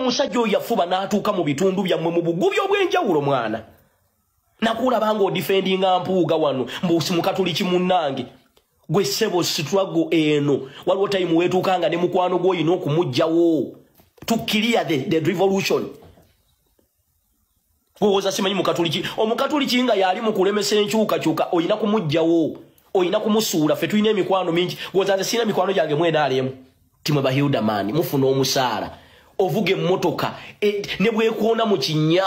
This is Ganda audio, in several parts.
Omusajja oyo yafuba n'atuuka mu bitundu byammwe mu bugubi obw'enjawulo mwana. Nakulaba nga odifendinga Mpuuga wano mbusi mukatuliki munnange. Gwe ssebo struggle eno waliwo time weetuukanga ne mukwano gw'olina okumugjawo to clear the revolution. Gwoza simanyi mukatuliki omukatuliki nga yali mu kulemesa enkyukakyuka olina kumugjawo olina kumusuula ffe tulina emikwano mingi gwoza nze sina mikwano gyange mwena alemu timwe ba Hildaman mufuna omusaala ovuga emmotoka ne bwekuona mu kinnya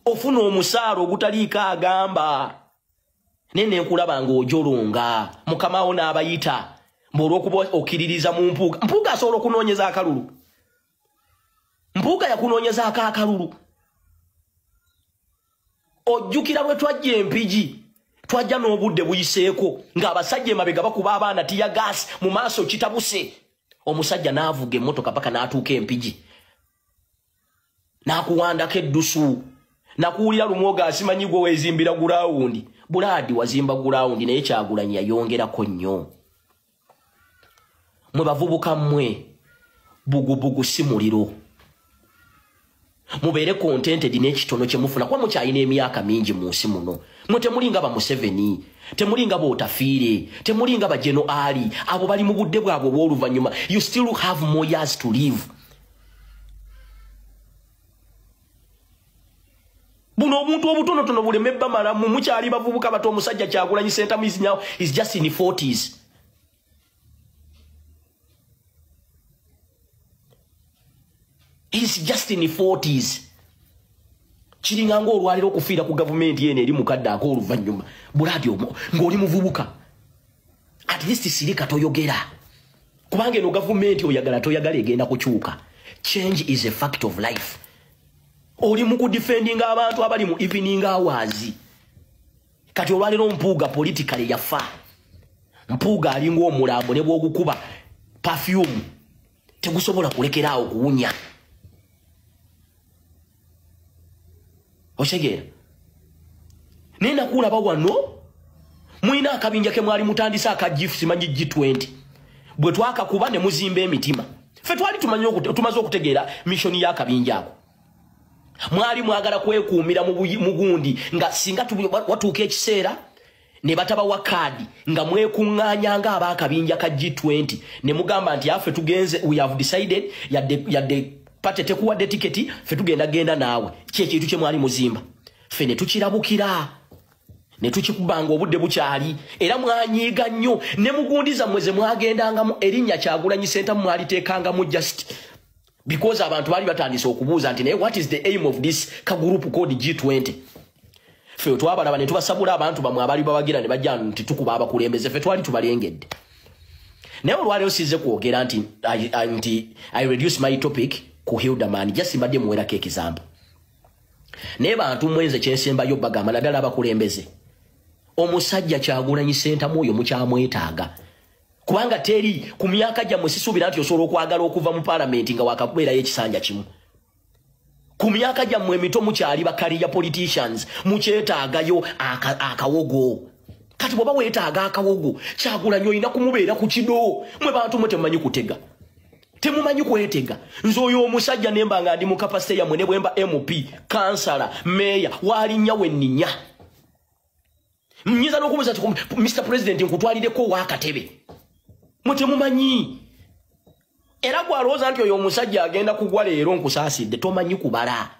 ofuna omusaala ogutaliika agamba nene nkulaba ng'ojolonga mukama wo n'abayita mb'olw'okuba okiririza mu Mpuuga asobola okunoonyeza akalulu. Mpuuga yakunoonyeza akalulu. Ojjukira bwe twajja Empigi twajja n'obudde buyiseeko ng'abasajja emabega bakuba abaana tiya gaasi mu maaso kitabuse. Omusajja n'avuga emmotoka paka n'atuuka Empigi n'akuwandako eddusu nakuwulira Lumwoga asimanyi gwe weezimbira gulawundi Bulaadi wazimba gulawundi naye Kyagulanyi yayongerako nnyo. Mwe bavubuka mmwe bugubugu si muliro. Mubeere contented n'ekitono kye mufuna kuba mukyalina emyaka mingi mu nsi muno. Mwe temulinga ba Museveni, temulinga b'Otafiire, temulinga ba Geno Ali, abo bali mu budde bwabwe obw'oluvannyuma. You still have more years to live. Buno omuntu obutonotono buleme bamala mu mukyali bavubuka bato omusajja Kyagulanyi Ssentamu is just in the 40s. He's just in the 40s. Kiringa ng'olwalira okufiira ku gavumenti yene eri mukadde ak'oluvannyuma. Bulaadi ng'oli muvubuka. At least sirika toyogera. Kubanga eno gavumenti oyagala toyagala egenda kukyuka. Change is a fact of life. Oli mu kudefendinga abantu abali mu evening hours. Kati olwaliro Mpuuga politically yafa. Mpuuga alinga omulambo ne bw'ogukuba perfume tegusobola kulekeraawo kuwunya. Oshegera. Nenda kulaba wano mwina akabinja ke mwali mutandisa akajifu simanyi G20. Bwe twakakuba ne muzimba emitima. Ffe twali tumaze okutegeera mission ya akabinja ako. Mwali mwagala kwekuumira mu gundi nga singa watuuka ekiseera ne bataba wa kadi nga mwekuŋŋaanya nga abakabinja ka G20 ne mugamba nti afe tugenze we have decided yadde pate tekuwadde tiketi ffe genda naawe kyekintu kye mwali muzimba ffe ne tukirabukira ne tukikubanga obudde bukyali era mwanyiiga nnyo ne mugundi zammwe ze mwagendangamu erinnya Kyagulanyi Ssentamu mwaliteekangamu just because abantu bali batandise okubuuza nti naye what is the aim of this ka group called G20. Ffe twabalaba ne tubasabula abantu bamwe abali babagira ne bajja nti tukuba abakulembeze ffe twali tubalengedde. Naye olwaleero sizze kwogera nti I reduce my topic ku Hildaman just mbadde muwerako example. Naye bantu mwenze kyensembayo bagamba naddala abakulembeze. Omusajja Kyagulanyi Ssentamu oyo mukyamwetaaga. Kubanga teri ku myaka gyammwe sisuubira nti osobola okwagala okuva mu parliament nga wakakubeerayo ekisanja kimu. Ku myaka gyammwe emito mukyali bakaliya politicians mukyetaagayo akawogo. Kati bw'oba weetaaga akawogo Kyagulanyi olina kumubeera ku kido. Mwe bantu mwe temumanyi kutega. Temumanyi kwetega. Nze oyo omusajja nemba nga ndi mu kapasite yammwe ne bwemba MP, kansala, meya, walinnya wenninya. Mnyiza n'okumubuuza nti Mr. President nkutwalireko w'akatebe. Mwe temumanyi. Era gwalowooza nti oyo omusajja agenda kugwa leero nkusaasidde tomanyi kubala.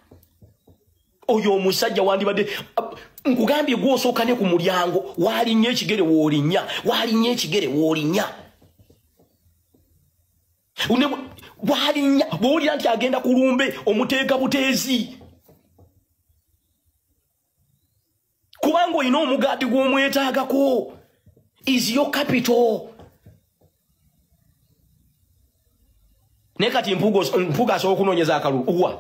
Oyo omusajja wandibadde nkugambye gw'osooka ne ku mulyango walinnya ekigere w'olinnya walinnya ekigere w'olinnya. Walinnya bw'olira nti agenda kulumbe omuteeka buteezi. Kubanga olina omugaati gw'omwetaagako is your capital. Ne kati Mpuuga asobola okunoonyeza akalulu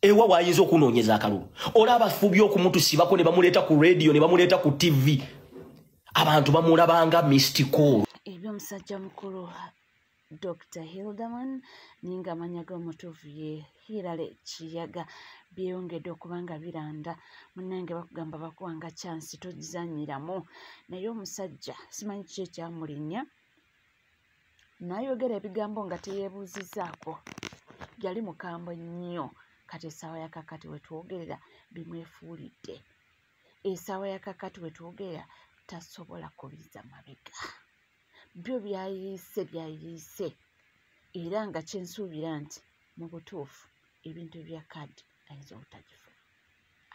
ewa wayinza okunoonyeza akalulu. Olaba abafubi okumutusibako ne bamuleeta ku radio ne bamuleeta ku TV. Abantu bamulabanga mystical. Ebyo musajja mukulu Dr. Hildaman ninga amanya g'omutuufu ye Hirale Kiyaga byeyongedde okubanga biranda munnange bakugamba bakuwanga chance togizanyiramu naye omusajja simanyi ki ekyamulinnya nayogera ebigambo nga teyeebuuzizaako yali mukambwe nnyo kati essaawa yakakati wetwogerera bimwefuulidde essaawa yakakati wetwogerera tasobola kubiza mabega byo byayiise era nga kyensuubira nti mu butuufu ebintu bya kaddi ayinza obutagifuna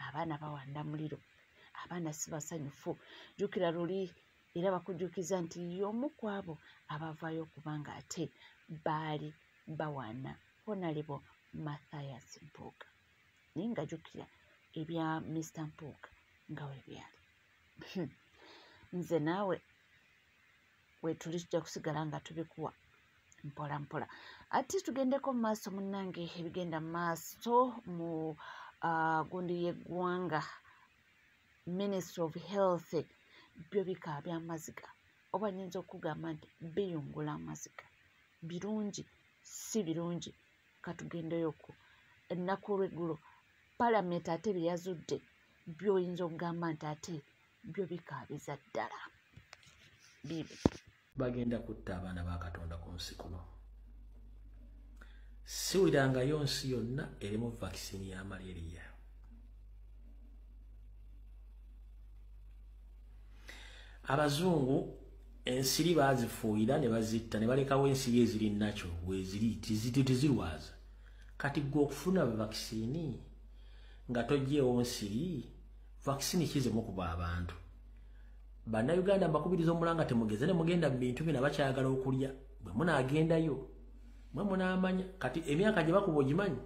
abaana bawanda muliro abaana si basanyufu jjukira luli era bakujjukiza nti y'omu ku abo abavaayo okubanga ate baali bawana honalebo Mathias Mpuuga naye nga jjukira ebya Mr. Mpuuga nga we byali nze naawe wetuli tujja kusigala nga tubikuwa mpola mpola ate tugendeko mu maaso munnange ebigenda mu maaso mu gundi y'eggwanga Ministry of Health byo bika by'amaziga oba nyinza okugamba nti biyungula amaziga birungi si birungi katugendeyo ku ennaku olw'eggulo Parliament ate byeyazudde byoyinza okugamba nti ate byo bikaabiza ddala bibi bagenda kutta abaana ba Katonda ku nsi kuno siwulirangayo nsi yonna erimu vakisini ya malaria abazungu ensiri bazifuuyira ne bazitta ne balekawo ensiri eziri nakyo weziri tizirwaza kati gwe okufuna vakisini nga tojjeewo nsiri vakisini kizemu kuba abantu Bannayuganda mbakubiriza omulanga temugeze ne mugenda mu bintu bino bakyagala okulya bwe munaagendayo mwe munaamanya kati emyaka gye bakuba ogimanyi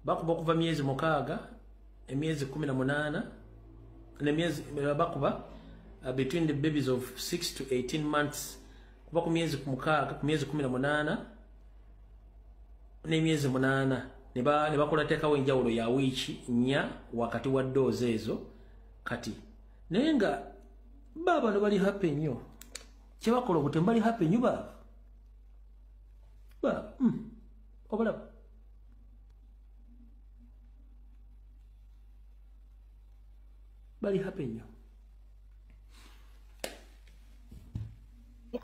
bakuba okuva myezi 6 emyezi 18 nemyezi bakuba between the babies of 6 to 18 months kuba ku myezi 6 ku myezi 18 n'emyezi 8 ne bakola teekawo enjawulo ya wiiki 4 wakati wa doozi ezo kati naye nga baba no bali happy nnyo kye bakola obutemba bali happy nnyo baba obalaba bali happy nnyo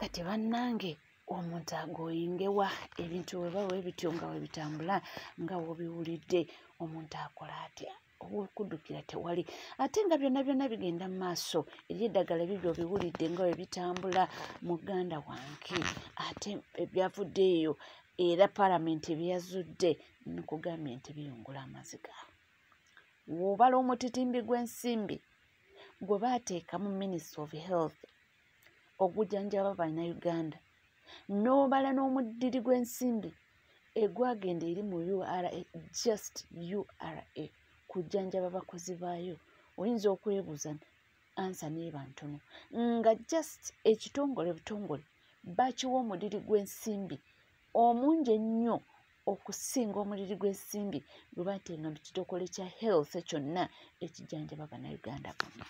kati bannange omuntu agoyingewa ebintu webawe ebityo nga webitambula nga wobiwulidde omuntu akola atya okuddukira tewali ate nga byonna bigenda mu maaso eri eddagala ebyo biwulidde nga webitambula muganda wange ate ebyavudde eyo era Parliament byeyazudde nokugambye nti biyungula amaziga wobala omutitimbi gw'ensimbi gwe baateeka mu Ministry of Health ogujjanjaba Bannayuganda n'obala n'omuddiri gw'ensimbi egwagenda eri mu URA just URA kujjanjaba bakozi baayo oyinza okwebuuza ansa neeba ntono nga just ekitongole butongole bakiwa omudiri gw'ensimbi omungi ennyo okusinga omudiri gw'ensimbi gwe baatenga mu kitokole kya health kyonna ekijjanjaba Bannayuganda bonna.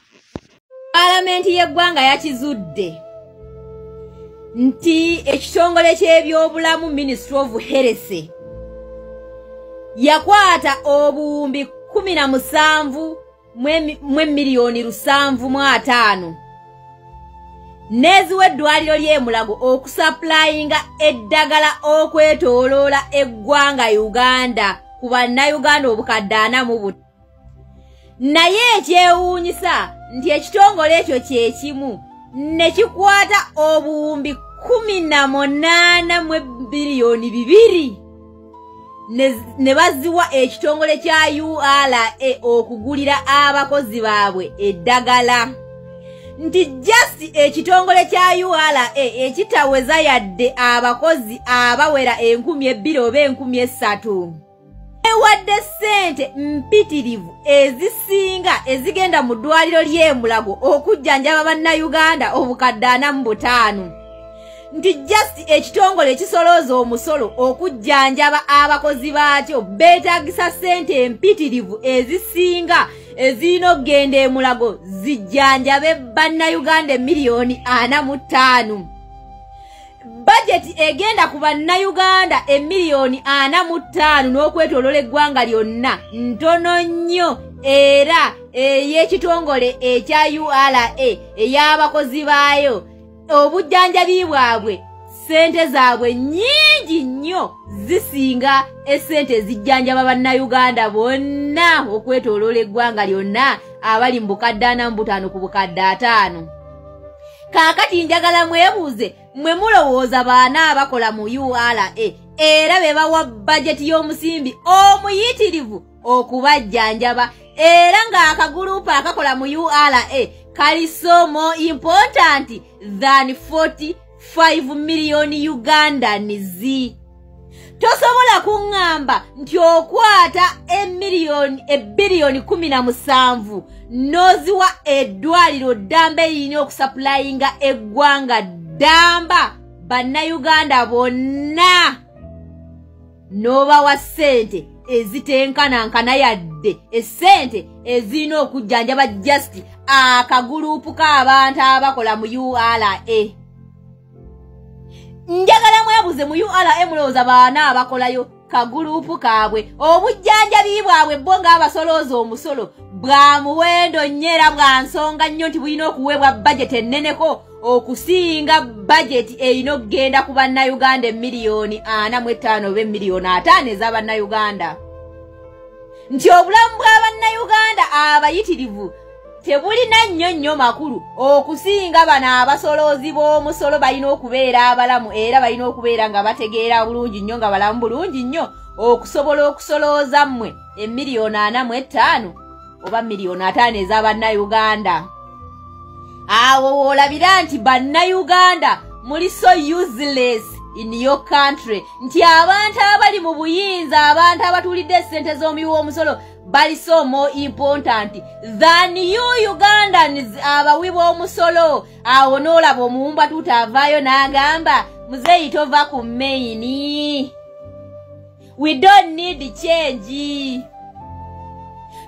Parliament y'eggwanga yakizudde nti ekitongole ky'ebyobulamu Ministry of Health yakwata obuwumbi 17 mwe miliyoni 705 neziwa eddwaliro ly'e-Mulago okusupplyinga eddagala okwetooloola eggwanga Uganda ku Bannayuganda obukadde 40 naye ekyewuunyisa nti ekitongole ekyo kye kimu ne kikwata obuwumbi 18 mwe biliyoni 2 ne baziwa ekitongole kya URA okugulira abakozi baabwe eddagala nti just ekitongole kya URA ekitaweza yadde abakozi abawera 2,000 oba 3,000 ewadde ssente mpitirivu ezisinga ezigenda mu ddwaliro ly'e-Mulago okujjanjaba Bannayuganda obukadde 45 nti just ekitongole ekisolooza omusolo okujjanjaba abakozi baakyo beetagisa ssente empitirivu ezisinga ezirina okugenda e-Mulago zijjanjabe Bannayuganda miliyoni 45 budget egenda ku Bannayuganda miliyoni 45 n'okwetooloola eggwanga lyonna ntono nnyo era ey'ekitongole ekya URA ey'abakozi baayo obujjanjabi bwabwe sente zaabwe nnyingi nnyo zisinga essente ezijjanjaba bannayuganda bonna okwetooloola eggwanga lyonna abali mu bukadde 45 ku bukadde 5. Kaakati njagala mwebuuze, mwe mulowooza baana abakola mu URA era be bawa bajeti y'omusimbi omuyitirivu okubajjanjaba era ng'akagulupu akakola mu URA kali so more important than 45 million Ugandans. Tosobola kuŋŋamba nti okwata ebbiliyoni 17 noziwa eddwaliro ddamba erina okusaplayinga eggwanga ddamba bannayuganda bonna n'obawa ssente ezitenkanankana yadde essente ezirina okujjanjaba just akagulupu k'abantu abakola mu URA. Njagala mwebuze mu URA mulowooza baana abakolayo kagulupu kaabwe obujjanjabi bwabwe bo ng'abasolooza omusolo bwa muwendo nnyo era bwa nsonga nnyo nti bulina okuweebwa bajeti enneneko okusinga bajeti erina okugenda ku bannayuganda emiliyoni 45 oba emiliyoni 5 ez'abannayuganda. Nti obulamu bw'abannayuganda abayitirivu tebulina nnyo makulu okusinga bano abasoloozi b'omusolo balina okubeera abalamu era balina okubeera nga bategeera bulungi nnyo nga balamu bulungi nnyo okusobola okusolooza mmwe emiliyoni 45 oba miliyoni 5 ez'abannayuganda. Awo olabira nti bannayuganda muli so useless in your country nti abantu abali mu buyinza abantu abatulidde essente z'omuyiwa omusolo bali so more important than you Ugandans abawi b'omusolo. Awo n'olaba omuwumba tutavaayo n'agamba muzeeyi tova ku maini, we don't need change.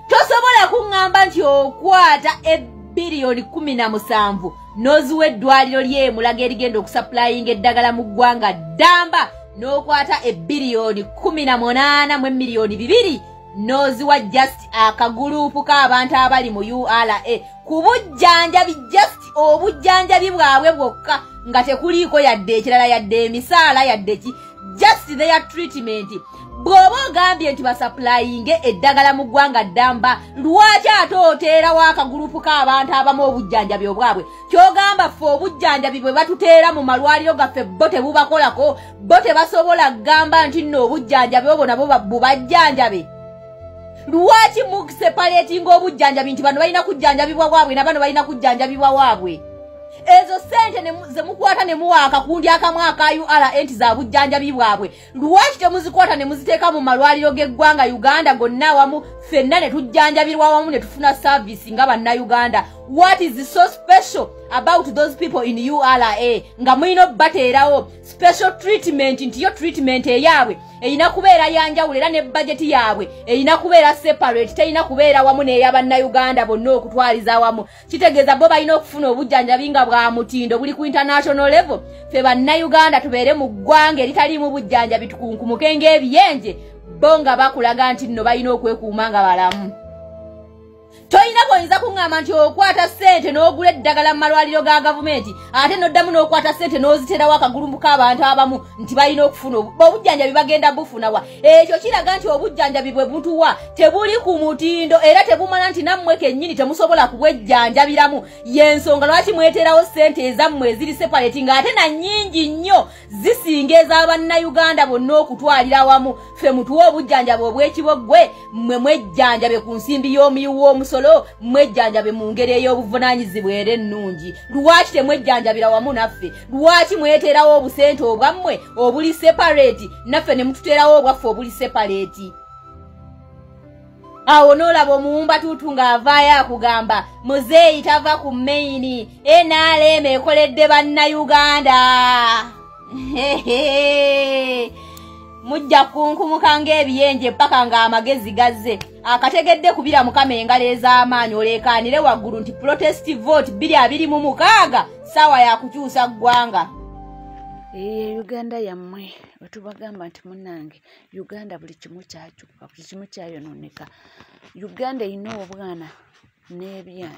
Tosobola kuŋŋamba nti okwata ebbiliyoni 17 noziwa eddwaliro ly'emulaga erigenda okusaplayinga eddagala mu ggwanga ddamba n'okwata ebbiliyoni 18 mu emiliyoni 2 noziwa just akagulupu k'abantu abali mu URA ku bujjanjabi just obujjanjabi bwabwe bwokka nga tekuliiko yadde ekirala yadde emisaala yadde ki just their treatment. Bw'oba ogambye nti basaplayinge eddagala mu ggwanga ddamba lwaki ate oteerawo akagulupu k'abantu abamu obujjanjabi obwabwe? Kyogamba ffe obujjanjabi bwe batuteera mu malwaliro gaffe bo tebubakolako, bo tebasobola kugamba nti nno obujjanjabi obwo nabo bubajjanjabe. Lwaki mukisepaletinga obujjanjabi nti bano balina kujjanjabibwa waabwe na bano balina kujjanjabibwa waabwe? Ezo sente ze mukwata ne muwa akakundi akamu aka URA enti za bujjanjabi bwabwe lwaki temuzikwata ne muziteeka mu malwaliro g'eggwanga Uganda gonna awamu ffenna ne tujjanjabirwa awamu ne tufuna service nga bannayuganda? What is so special about those people in URA nga mulina obbateerawo special treatment nti yo treatment eyaabwe erina kubeera yanjawulo era ne bajeti yaabwe erina kubeera separate terina kubeera wamu n'ey'abannayuganda bonna okutwaliza awamu? Kitegeeza bo balina okufuna obujjanjabi nga bwa mutindo buli ku international level. Ffe bannayuganda tubeere mu ggwanga eritaliimu bujjanjabi tukunkumuke ng'ebiyenje, bo nga bakulaga nti nno balina okwekuuma nga balamu. Toyina koyinza kuŋŋamba nti okwata ssente n'ogula eddagala mu malwaliro ga gavumenti ate n'oddamu n'okwata ssente n'oziteerawo akagulumbu k'abantu abamu nti balina okufuna obujjanjabi bagenda bufuna wa? Ekyo kiraga nti obujjanjabi bwe butuwa tebuli ku mutindo era tebumala nti nammwe kennyini temusobola kubwejjanjabiramu. Y'ensonga lwaki mweteerawo ssente ezammwe eziri separate ng'ate na nnyingi nnyo zisinga ez'abannayuganda bonna okutwalira awamu. Ffe mutuwa obujjanjabi obw'ekiboggwe, mmwe mwejjanjabe ku nsimbi y'omuyiwa omusolo, mwejjanjabe mu ngeri ey'obuvunaanyizibwa era ennungi. Lwaki temwejjanjabira wamu naffe? Lwaki mweteerawo obusente obwammwe obuli separate naffe ne mututeerawo obwaffe obuli separate? Awo n'olaba omuwumba tuutu ng'avaayo akugamba muzeeyi tava ku maini, NRM ekoledde bannayuganda. Mujja kunkumuka ng'ebiyenje paka ng'amagezi gazze. Akategedde kubira Mukama engalo ez'amaanyi oleekaanire waggulu nti protest vote 226 ssaawa ya kukyusa ggwanga. Uganda yammwe wetubagamba nti munnange Uganda buli kimu kyakyuka, buli kimu kyayonooneka. Uganda erina obwana n'ebyanyi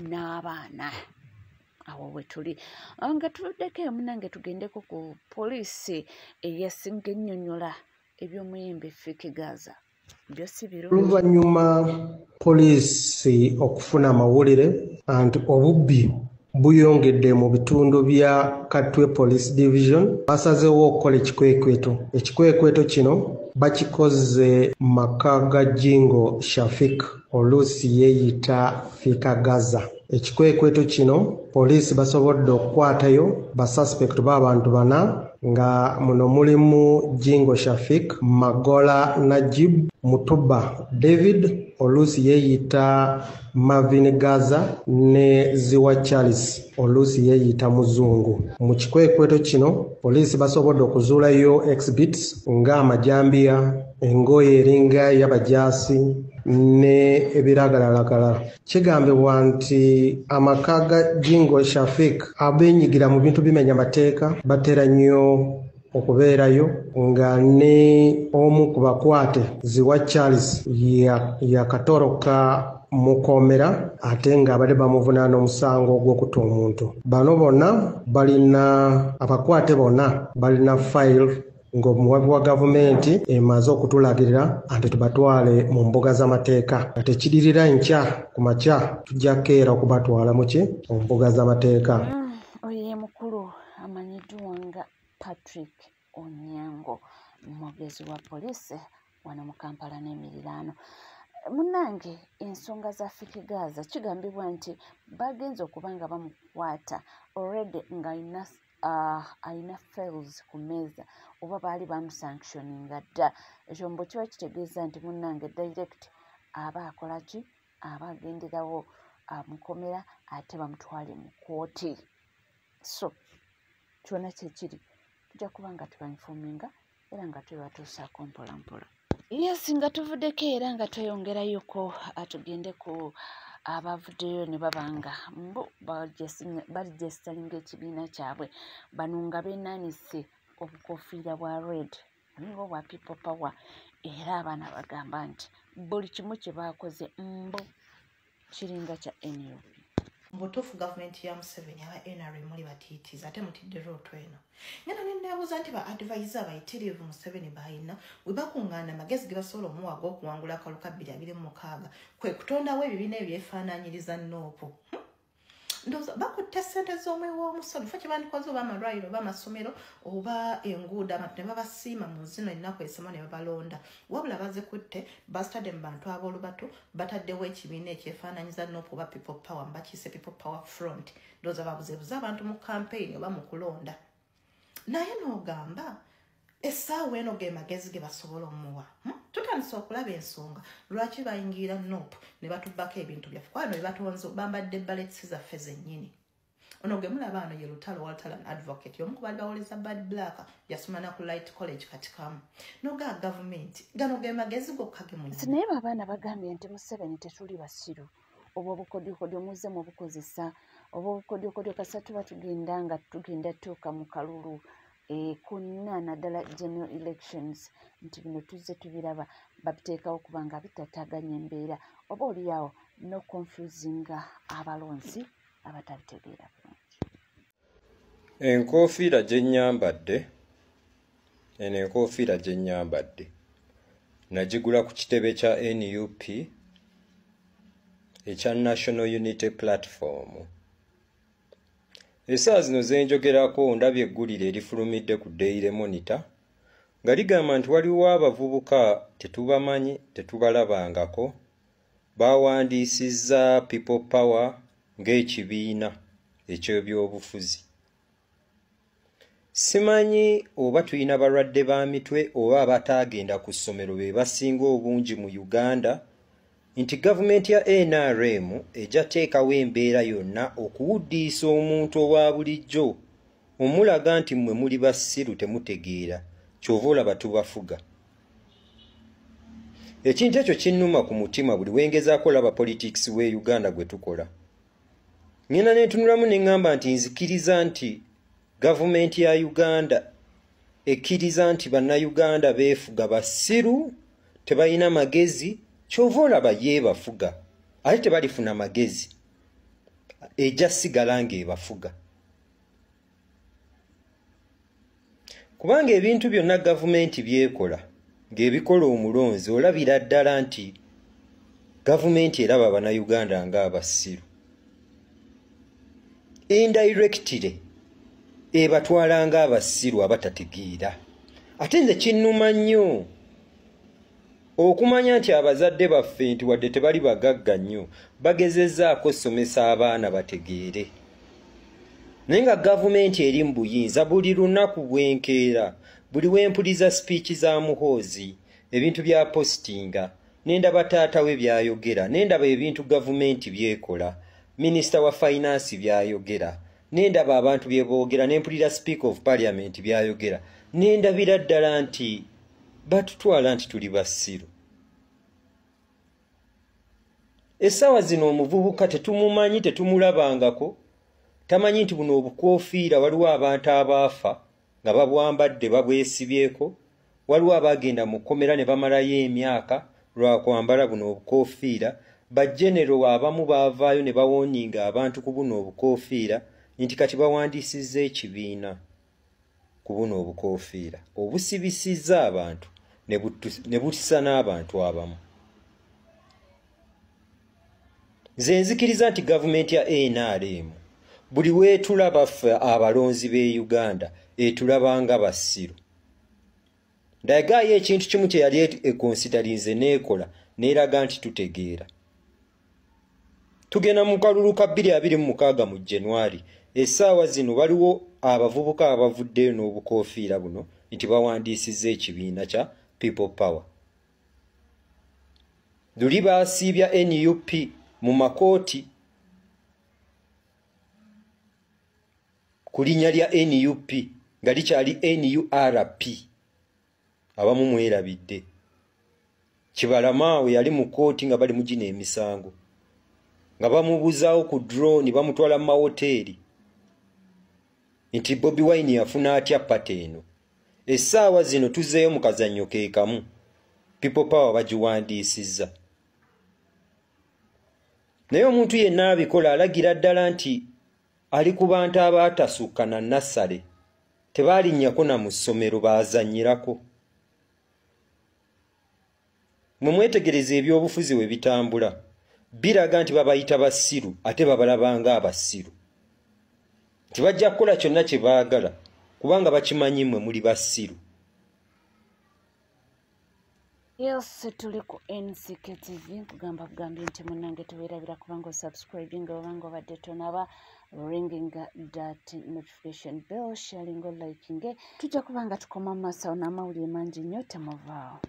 n'abaana. awo wetuli nga tuddeko munange tugendeko ku poliisi eyasinga ennyonnyola eby'omuyimbi Fiki Gaza byosi birungi. Oluvannyuma poliisi okufuna amawulire anti obubbi buyongedde mu bitundu bya Katwe Police Division basazeewo okukola ekikwekweto kino bakikoze maka ga Jingo Shafik oluusi yeeyita Fika Gaza. Ekikwekweto kino poliisi basobodde okukwatayo basuspect b'abantu 4 nga muno mulimu Jingo Shafik, Magola Najib, Mutuba David oluusi yeeyita Marvin Gaza ne Ziwa Charles oluusi yeeyita Muzungu. Mu kikwekweto kino poliisi basobodde okuzuulayo exhibits nga amajambiya, engoye eringa y'abajaasi ne ebiragalalagala. Kigambibwa nti amaka ga Jingo Shafik abeenyigira mu bintu bimenya mateeka batera nnyo okubeerayo nga ne omu ku bakwate Ziwa Charles yakatoroka mukomera ate nga abadde bamuvunaana omusango ogw'okutta omuntu. Bano bonna balina abakwate bonna balina file ng'omuwabi wa gavumenti emaze okutulagirira anti tubatwale mu mbuga z'amateeka. Kati ekidirira nkya ku makya tujja keera okubatwala mu mbuga z'amateeka. Oye mukulu amanyiddwa nga Patrick Onyango, mwogezi wa poliisi wano mu Kampala n'emiriraano. Munnange ensonga za Fiki Gaza kigambibwa nti bagenze okuba nga bamukwata already nga ayina files ku mmeeza oba baali bamusanctioninga dda. Ekyo mbu kiba kitegeeza nti munnange direct aba akola ki? Aba agenderawo amukomera ate bamutwale mu kooti. So kyona kyekiri tujja kuba nga tubainfominga era nga twebatuusaako mpolampola. Yes, nga tuvuddeko era nga tweyongerayoko tugende ku abavuddeyo ne babanga mbu baregisitalinga ekibiina kyabwe bano nga beenaanise obukofiira bwa red nga obwa people power era abaana bagamba nti buli kimu kye baakoze mbu kiringa kya NUP. Mbutuufu gavumenti ya Museveni aba NRM muli batiitiza ate mutidde looto eno. Ngena neneebuuza nti ba advisor abayitirivu Museveni bayina we bakuŋŋaana amagezi ge basobola omuwa ag'okuwangula akalulu ka 2026 kwe kutondawo ebibiina ebyefaanaanyiriza NOP. Ndowooza bakutte ssente z'omwewo w'omusolo fo kye bandikoze oba amalwaliro oba amasomero oba enguudo abantu ne babasiima mu zino ennaku esoma ne babalonda. Wabula bazikutte basitadde mu bantu ab'olubato bataddewo ekibiina ekyefaanaanyiza NOP oba people power mbakiyise people power front. Ndowooza babuzeebuze abantu mu campaign oba mu kulonda. Naye n'ogamba essaawa eno ge magezi ge basobola omuwa. Tutandise okulaba ensonga lwaki bayingira NOP ne batubbako ebintu byaffe kwano bye batonze bambadde balletsi zaffe zennyini. Ono gwe mulaba ano ye Lutalo Walter advocate omu ku baali bawoleza Bad Black yasoma na ku Light College katikamu. Noga gavumenti gano ge magezi gokka ge munyini. Naye abaana bagambye nti Museveni tetuli basiru obwo obukodyokodyo muze mu bukozesa obwo obukodyokodyo kasatu batugenda nga tugenda tuuka mu kalulu kunnaana ddala general elections nti bino tuzze tubiraba babiteekawo kubanga bitataganya embeera oba oliawo no confusinga abalonzi abatabitegeera bulungi. Enkofiira gye nnyambadde eno enkofiira gye nnyambadde nagigula ku kitebe kya NUP ekya National Unity Platform. Essaawa zino ze njogerako ndabye eggulire erifulumidde ku Daily Monitor nga ligamba nti waliwo abavubuka tetubamanyi tetubalabangako bawandiisizza people power ng'ekibiina eky'ebyobufuzi. Simanyi oba tulina balwadde ba mitwe oba abatagenda ku ssomero be basinga obungi mu Uganda nti gavumenti ya NRM ejja teekawo embeera yonna okuwuddiisa omuntu owa bulijjo omulaga nti mmwe muli basiru temutegeera kyova olaba tubafuga. Ekintu ekyo kinnuma ku mutima buli wengezaako olaba politics w'e Uganda gwe tukola. Ngenda ne ntunulamu ne ŋŋamba nti nzikiriza nti gavumenti ya Uganda ekkiriza nti bannayuganda beefuga basiru tebalina magezi kyova olaba yeebafuga ate tebalifuna magezi ejja sigala ng'ebafuga. Kubanga ebintu byonna gavumenti byekola ng'ebikola omulonzi olabira ddala nti gavumenti eraba Bannayuganda ng'abasiru. Indirectly ebatwala ng'abasiru abatategeera. Ate nze kinnuma nnyo okumanya nti abazadde baffe nti wadde tebali bagagga nnyo bagezezzaako somesa abaana bategeere. Naye nga gavumenti eri mu buyinza buli lunaku bwenkeera, buli wempuliza speech za Muhoozi, ebintu bya postinga, n'endaba taata we byayogera, n'endaba ebintu gavumenti byekola, minisita wa finance byayogera, n'endaba abantu bye boogera, n'empulira speaker of parliament byayogera, n'endabira ddala nti batutwala nti tuli basiru. Essaawa zino omuvubuka tetumumanyi, tetumulabangako, tamanyi nti buno obukoofiira waliwo abantu abaafa nga babwambadde babwesibyeko, waliwo abagenda mu kkomera ne bamalayo emyaka lwa kwambala buno obukoofiira. Bajenero abamu baavaayo ne bawooninga abantu ku buno obukoofiira nti kati bawandiisizza ekibiina ku buno obukoofiira obusibisizza abantu ne butisa n'abantu abamu. Nze nzikiriza nti gavumenti ya NRM buli weetulaba ffe abalonzi b'e Uganda etulabanga basiru. Ndagaayo ekintu kimu kye yali ekonsiderinze n'ekola n'eraga nti tutegeera. Tugenda mu kalulu ka 2026 mu January, essaawa zino waliwo abavubuka abavuddeyo n'obukoofiira buno nti bawandiisizza ekibiina kya People Power. Luli baasiibya NUP mu makooti ku linnya lya NUP nga likyali NURP. Abamu mwerabidde. Kibalamaawe yali mu kooti nga bali mugina emisango, nga bamubuzaawo ku drone bamutwala mu mawoteeri nti Bobi Wine yafuna atya pata eno. Essaawa zino tuzeeyo mu kazannyo ke kamu, People Power bagiwandiisizza. Naye omuntu yenna abikola alagira ddala nti ali ku bantu abaatasukka na nassale, tebaalinnyako na mu ssomero baazannyirako. Mwe mwetegereza ebyobufuzi we bitambula, biraga nti babayita basiru ate babalabanga abasiru, nti bajja kukola kyonna kye baagala kubanga bakimanyi mmwe muli basiru. Yes, tuli ku NCK TV kugambye nti munnange tubeerabira kubanga osubscribinga obanga obadde tonaba ringing that notification bell, sharing or liking. Tujja kubanga tukoma mu maaso n'amawulire mangi nnyo temuvaawo.